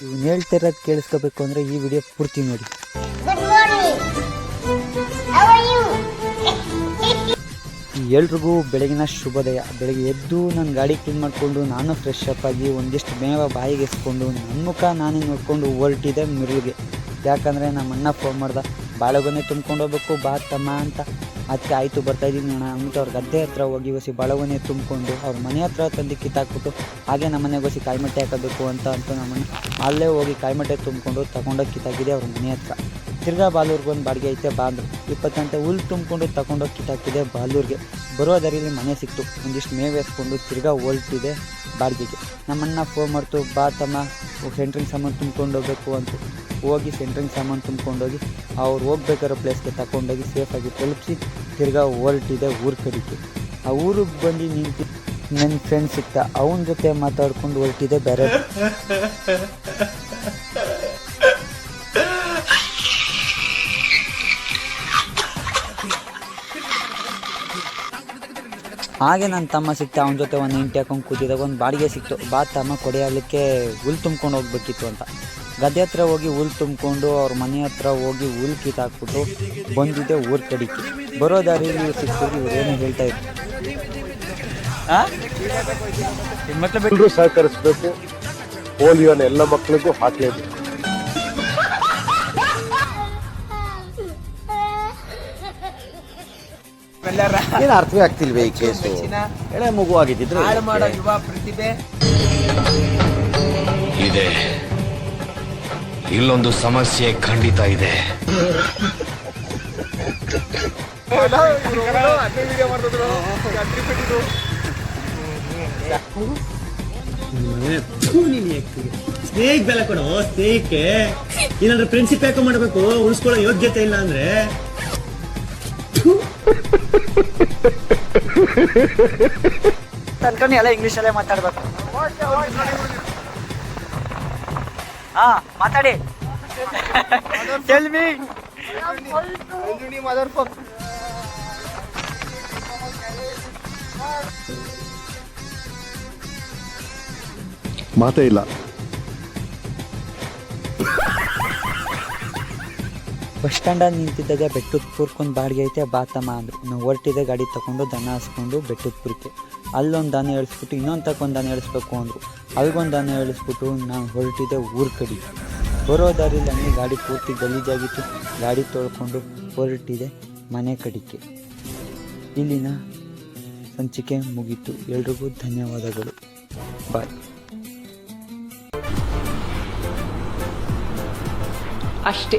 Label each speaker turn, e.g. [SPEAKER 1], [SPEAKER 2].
[SPEAKER 1] ಇವ್ನು ಹೇಳ್ತಿರೋದು ಕೇಳಿಸ್ಕೋಬೇಕು ಅಂದರೆ ಈ ವಿಡಿಯೋ ಪೂರ್ತಿ ನೋಡಿ. ಎಲ್ರಿಗೂ ಬೆಳಗಿನ ಶುಭೋದಯ. ಬೆಳಗ್ಗೆ ಎದ್ದು ನನ್ನ ಗಾಡಿ ಕ್ಲೀನ್ ಮಾಡಿಕೊಂಡು ನಾನು ಫ್ರೆಶ್ ಅಪ್ ಆಗಿ ಒಂದಿಷ್ಟು ಮೇವ ಬಾಯಿಗೆ ಎಸ್ಕೊಂಡು ನನ್ನ ಮುಖ ನಾನೇ ನೋಡ್ಕೊಂಡು ಹೊರಟಿದೆ ಮಿರ್ಲ್ಗೆ. ಯಾಕಂದರೆ ನಮ್ಮ ಅಣ್ಣ ಫೋನ್ ಮಾಡ್ದೆ, ಬಾಳೆಗೊನೆ ತುಂಬ್ಕೊಂಡು ಹೋಗ್ಬೇಕು ಬಾ ತಮ್ಮ ಅಂತ. ಅದಕ್ಕೆ ಆಯಿತು ಬರ್ತಾಯಿದ್ದೀನಿ ಅಣ್ಣ ಅಂದ್ಬಿಟ್ಟು ಅವ್ರ ಗದ್ದೆ ಹತ್ರ ಹೋಗಿ ಹೊಸಿ ಬಾಳೆಗೊನೆ ತುಂಬಿಕೊಂಡು ಅವ್ರ ಮನೆ ಹತ್ರ ತಂದು ಕಿತ್ತಾಕ್ಬಿಟ್ಟು ಹಾಗೆ ನಮ್ಮ ಮನೆಗೆ ಹೊಸಿ ಕಾಯಿಮಟ್ಟೆ ಹಾಕೋಬೇಕು ಅಂತ ನಮ್ಮನೆ ಅಲ್ಲೇ ಹೋಗಿ ಕಾಯಿಮಟ್ಟೆ ತುಂಬಿಕೊಂಡು ತಗೊಂಡೋಗಿ ಕಿತ್ತಾಕಿದೆ ಅವ್ರ ಮನೆ ಹತ್ರ. ತಿರ್ಗಾ ಬಾಲೂರ್ಗೆ ಒಂದು ಬಾಡಿಗೆ ಐತೆ ಬಾ ಅಂದರು. 20 ಗಂಟೆ ಹುಲ್ಲು ತುಂಬಿಕೊಂಡು ತಗೊಂಡೋಗಿ ಕಿತ್ತಾಕಿದೆ ಬಾಲೂರಿಗೆ. ಬರೋ ದಾರಿಯಲ್ಲಿ ಮನೆ ಸಿಕ್ತು. ಒಂದಿಷ್ಟು ಮೇವು ಎಸ್ಕೊಂಡು ತಿರ್ಗಾ ಹೊಲ್ಟಿದೆ ಬಾಡಿಗೆಗೆ. ನಮ್ಮಣ್ಣ ಫೋನ್ ಮಾಡ್ತು, ಬಾ ತಮ್ಮ ಸೆಂಟ್ರಿಂಗ್ ಸಾಮಾನು ತುಂಬ್ಕೊಂಡು ಹೋಗ್ಬೇಕು ಅಂತ. ಹೋಗಿ ಸೆಂಟ್ರಿಂಗ್ ಸಾಮಾನು ತುಂಬ್ಕೊಂಡೋಗಿ ಅವ್ರು ಹೋಗ್ಬೇಕಾರೋ ಪ್ಲೇಸ್ಗೆ ತಗೊಂಡೋಗಿ ಸೇಫಾಗಿ ತಲುಪಿಸಿ ತಿರ್ಗಾ ಹೊರಟಿದೆ ಊರ ಕಡೆಗೆ. ಆ ಊರಿಗೆ ಬಂದು ನಿಂತು ನನ್ನ ಫ್ರೆಂಡ್ ಸಿಕ್ತ, ಅವನ ಜೊತೆ ಮಾತಾಡ್ಕೊಂಡು ಹೊರಟಿದೆ ಬೇರೆ. ಹಾಗೆ ನನ್ನ ತಮ್ಮ ಸಿಕ್ತ, ಅವನ ಜೊತೆ ಒಂದು ಇಂಟಿ ಹಾಕೊಂಡು ಕೂತಿದಾಗ ಒಂದು ಬಾಡಿಗೆ ಸಿಕ್ತು. ಬಾ ತಮ್ಮ ಕೊಡೆಯಲಿಕ್ಕೆ ಹುಲ್ಲು ತುಂಬ್ಕೊಂಡು ಹೋಗ್ಬೇಕಿತ್ತು ಅಂತ. ಗದ್ದೆ ಹತ್ರ ಹೋಗಿ ಹುಲ್ಲು ತುಂಬಿಕೊಂಡು ಅವ್ರ ಮನೆ ಹತ್ರ ಹೋಗಿ ಹುಲ್ಲು ಕಿತ್ತಾಕ್ಬಿಟ್ಟು ಬಂದಿದ್ದೆ ಊರ ಕಡೆಗೆ. ಬರೋ ದಾರಿಯಲ್ಲಿ ಸಿಕ್ಕಿದ್ರು ಇವ್ರು ಏನು ಹೇಳ್ತಾ ಇದ್ರು,
[SPEAKER 2] ಎಲ್ಲರೂ ಸಹಕರಿಸಬೇಕು. ಪೋಲಿಯೋನ ಎಲ್ಲ ಮಕ್ಕಳಿಗೂ ಹಾಕಲೇಬೇಕು.
[SPEAKER 3] ಏನು ಅರ್ಥವೇ ಆಗ್ತಿಲ್ವೇ ಈ ಕೇಸು? ಎಳೆ ಮಗು ಆಗಿದ್ದಿದ್ರೆ
[SPEAKER 4] ಇದೆ. ಇಲ್ಲೊಂದು ಸಮಸ್ಯೆ ಖಂಡಿತ ಇದೆ.
[SPEAKER 5] ಸ್ನೇಹಿಕ್ ಬೆಲೆ ಕೊಡು. ಸ್ನೇಹಿಕ್ಕೆ ಏನಾದ್ರೂ ಫ್ರೆಂಡ್ಶಿಪ್ ಯಾಕೆ ಮಾಡಬೇಕು? ಉಳಿಸ್ಕೊಳ್ಳೋ ಯೋಗ್ಯತೆ ಇಲ್ಲ ಅಂದ್ರೆ
[SPEAKER 1] ತನ್ಕೊಂಡು ಎಲ್ಲ ಇಂಗ್ಲೀಷಲ್ಲೇ ಮಾತಾಡ್ಬೇಕು. ಮಾತಾಡಿ.
[SPEAKER 2] ಮಾತೇ ಇಲ್ಲ.
[SPEAKER 1] ಬಸ್ ಸ್ಟ್ಯಾಂಡಲ್ಲಿ ನಿಂತಿದ್ದಾಗ ಬೆಟ್ಟದಪುರಕ್ಕೊಂದು ಬಾಡಿಗೆ ಐತೆ ಬಾ ತಮ್ಮ ಅಂದರು. ನಾವು ಹೊರಟಿದ್ದೆ ಗಾಡಿ ತಗೊಂಡು ದನ ಹಾಸ್ಕೊಂಡು ಬೆಟ್ಟದಪುರಕ್ಕೆ. ಅಲ್ಲೊಂದು ದನ ಇಳಿಸ್ಬಿಟ್ಟು ಇನ್ನೊಂದು ತಗೊಂಡು ದನ ಇಳಿಸ್ಬೇಕು ಅಂದರು. ಅಲ್ಲಿಗೊಂದು ದನ ಇಳಿಸ್ಬಿಟ್ಟು ನಾನು ಹೊರಟಿದ್ದೆ ಊರ ಕಡೆಗೆ. ಬರೋ ದಾರಿಯಲ್ಲಿ ಹಂಗೆ ಗಾಡಿ ಪೂರ್ತಿ ಗಲೀಜಾಗಿತ್ತು. ಗಾಡಿ ತೊಳ್ಕೊಂಡು ಹೊರಟಿದೆ ಮನೆ ಕಡೆಗೆ. ಇಲ್ಲಿನ ಸಂಚಿಕೆ ಮುಗೀತು. ಎಲ್ರಿಗೂ ಧನ್ಯವಾದಗಳು. ಬಾಯ್.
[SPEAKER 6] ಅಷ್ಟೇ.